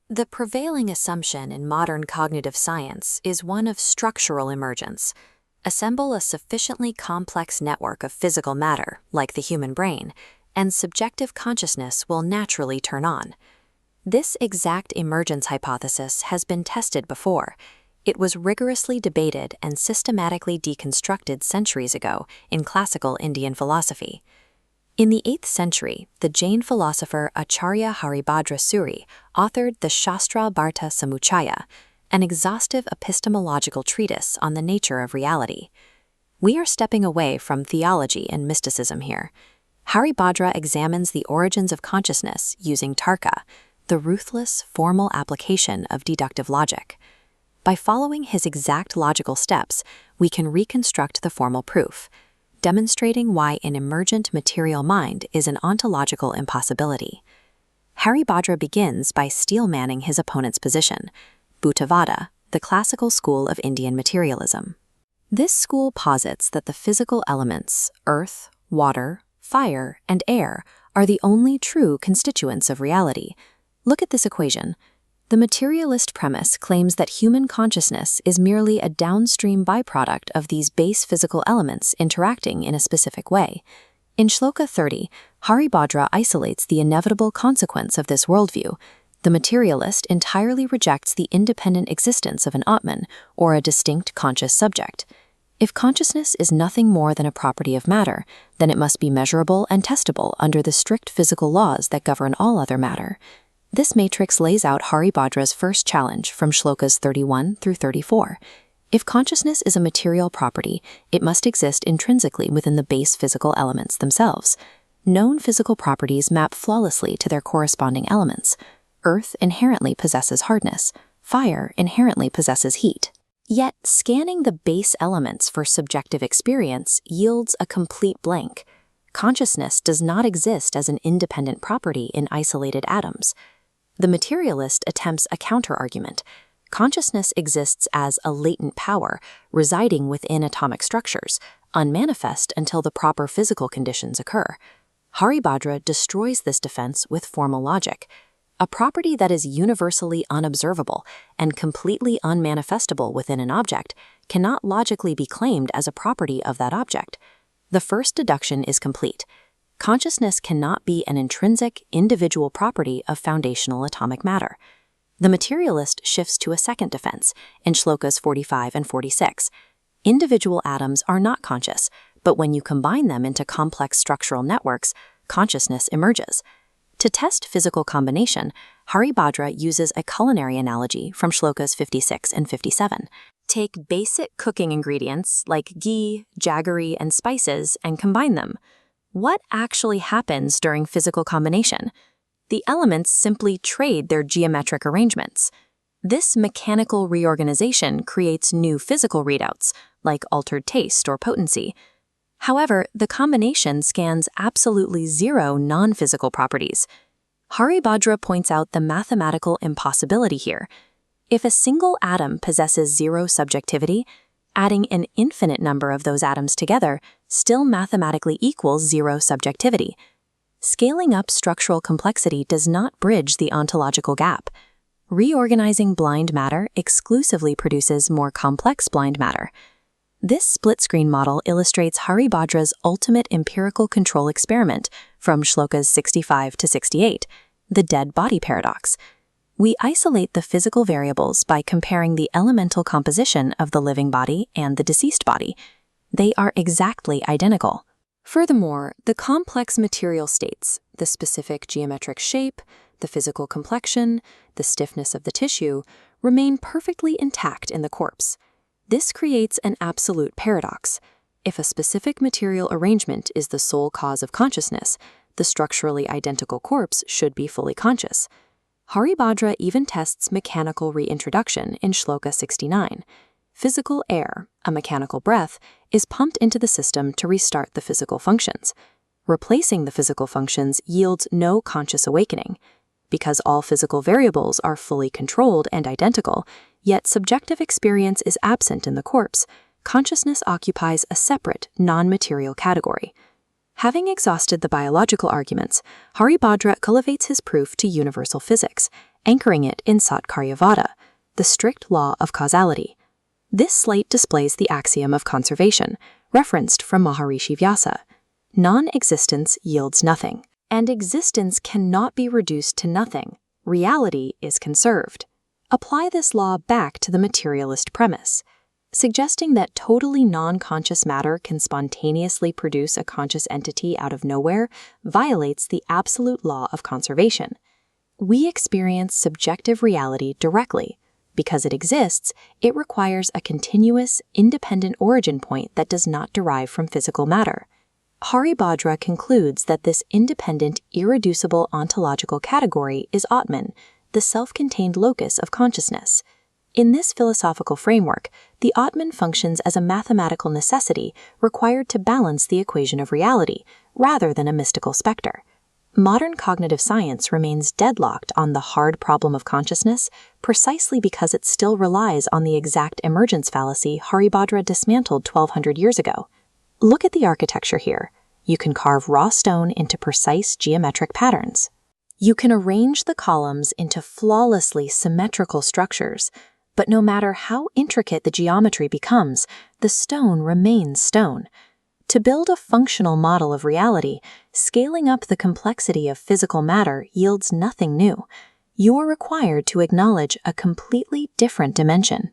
The prevailing assumption in modern cognitive science is one of structural emergence. Assemble a sufficiently complex network of physical matter, like the human brain, and subjective consciousness will naturally turn on. This exact emergence hypothesis has been tested before. It was rigorously debated and systematically deconstructed centuries ago in classical Indian philosophy. In the 8th century, the Jain philosopher Acharya Haribhadra Suri authored the Shastra Bharta Samuchaya, an exhaustive epistemological treatise on the nature of reality. We are stepping away from theology and mysticism here. Haribhadra examines the origins of consciousness using Tarka, the ruthless, formal application of deductive logic. By following his exact logical steps, we can reconstruct the formal proof, demonstrating why an emergent material mind is an ontological impossibility. Haribhadra begins by steel-manning his opponent's position, Bhutavada, the classical school of Indian materialism. This school posits that the physical elements, earth, water, fire, and air, are the only true constituents of reality. Look at this equation. The materialist premise claims that human consciousness is merely a downstream byproduct of these base physical elements interacting in a specific way. In Shloka 30, Haribhadra isolates the inevitable consequence of this worldview. The materialist entirely rejects the independent existence of an Atman, or a distinct conscious subject. If consciousness is nothing more than a property of matter, then it must be measurable and testable under the strict physical laws that govern all other matter. This matrix lays out Haribhadra's first challenge from Shlokas 31 through 34. If consciousness is a material property, it must exist intrinsically within the base physical elements themselves. Known physical properties map flawlessly to their corresponding elements. Earth inherently possesses hardness. Fire inherently possesses heat. Yet, scanning the base elements for subjective experience yields a complete blank. Consciousness does not exist as an independent property in isolated atoms. The materialist attempts a counter-argument. Consciousness exists as a latent power residing within atomic structures, unmanifest until the proper physical conditions occur. Haribhadra destroys this defense with formal logic. A property that is universally unobservable and completely unmanifestable within an object cannot logically be claimed as a property of that object. The first deduction is complete. Consciousness cannot be an intrinsic, individual property of foundational atomic matter. The materialist shifts to a second defense in Shlokas 45 and 46. Individual atoms are not conscious, but when you combine them into complex structural networks, consciousness emerges. To test physical combination, Haribhadra uses a culinary analogy from Shlokas 56 and 57. Take basic cooking ingredients like ghee, jaggery, and spices and combine them. What actually happens during physical combination? The elements simply trade their geometric arrangements. This mechanical reorganization creates new physical readouts, like altered taste or potency. However, the combination scans absolutely zero non-physical properties. Haribhadra points out the mathematical impossibility here. If a single atom possesses zero subjectivity, adding an infinite number of those atoms together still mathematically equals zero subjectivity. Scaling up structural complexity does not bridge the ontological gap. Reorganizing blind matter exclusively produces more complex blind matter. This split-screen model illustrates Haribhadra's ultimate empirical control experiment from Shlokas 65 to 68, the dead body paradox. We isolate the physical variables by comparing the elemental composition of the living body and the deceased body. They are exactly identical. Furthermore, the complex material states, the specific geometric shape, the physical complexion, the stiffness of the tissue, remain perfectly intact in the corpse. This creates an absolute paradox. If a specific material arrangement is the sole cause of consciousness, the structurally identical corpse should be fully conscious. Haribhadra even tests mechanical reintroduction in Shloka 69. Physical air, a mechanical breath, is pumped into the system to restart the physical functions. Replacing the physical functions yields no conscious awakening. Because all physical variables are fully controlled and identical, yet subjective experience is absent in the corpse, consciousness occupies a separate, non-material category. Having exhausted the biological arguments, Haribhadra cultivates his proof to universal physics, anchoring it in Satkaryavada, the strict law of causality. This slate displays the axiom of conservation, referenced from Maharishi Vyasa. Non-existence yields nothing, and existence cannot be reduced to nothing. Reality is conserved. Apply this law back to the materialist premise. Suggesting that totally non-conscious matter can spontaneously produce a conscious entity out of nowhere violates the absolute law of conservation. We experience subjective reality directly. Because it exists, it requires a continuous, independent origin point that does not derive from physical matter. Haribhadra concludes that this independent, irreducible ontological category is Atman, the self-contained locus of consciousness. In this philosophical framework, the Atman functions as a mathematical necessity required to balance the equation of reality, rather than a mystical specter. Modern cognitive science remains deadlocked on the hard problem of consciousness precisely because it still relies on the exact emergence fallacy Haribhadra dismantled 1,200 years ago. Look at the architecture here. You can carve raw stone into precise geometric patterns. You can arrange the columns into flawlessly symmetrical structures, but no matter how intricate the geometry becomes, the stone remains stone. To build a functional model of reality, scaling up the complexity of physical matter yields nothing new. You are required to acknowledge a completely different dimension.